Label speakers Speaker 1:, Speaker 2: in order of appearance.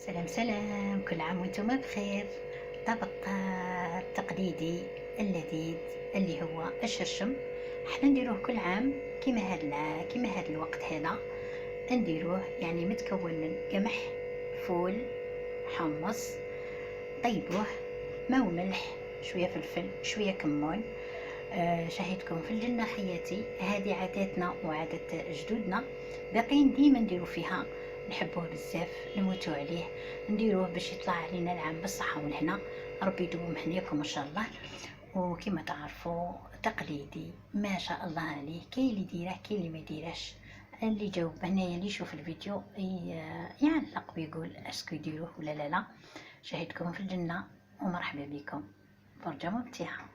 Speaker 1: سلام سلام، كل عام وانتم بخير. طبق تقليدي اللذيذ اللي هو الشرشم. احنا نديروه كل عام كيما هاد الوقت هذا. نديروه يعني متكون من قمح، فول، حمص. طيبوه ماء وملح، شويه فلفل، شويه كمون. شهيتكم في الجنة حياتي. هذه عاداتنا وعادة جدودنا، باقيين ديما نديرو فيها، نحبوه بزاف، نموتو عليه. نديروه باش يطلع علينا العام بالصحة والهنا. ربي يدوم هنيكم ان شاء الله. وكما تعرفوا تقليدي ما شاء الله عليه، كاين اللي يديره كاين اللي ما يديرهش. اللي جاوب هنايا اللي يشوف الفيديو يعلق ويقول اسكو يديروه ولا لا. شهيتكم في الجنة ومرحبا بكم. فرجة ممتعة.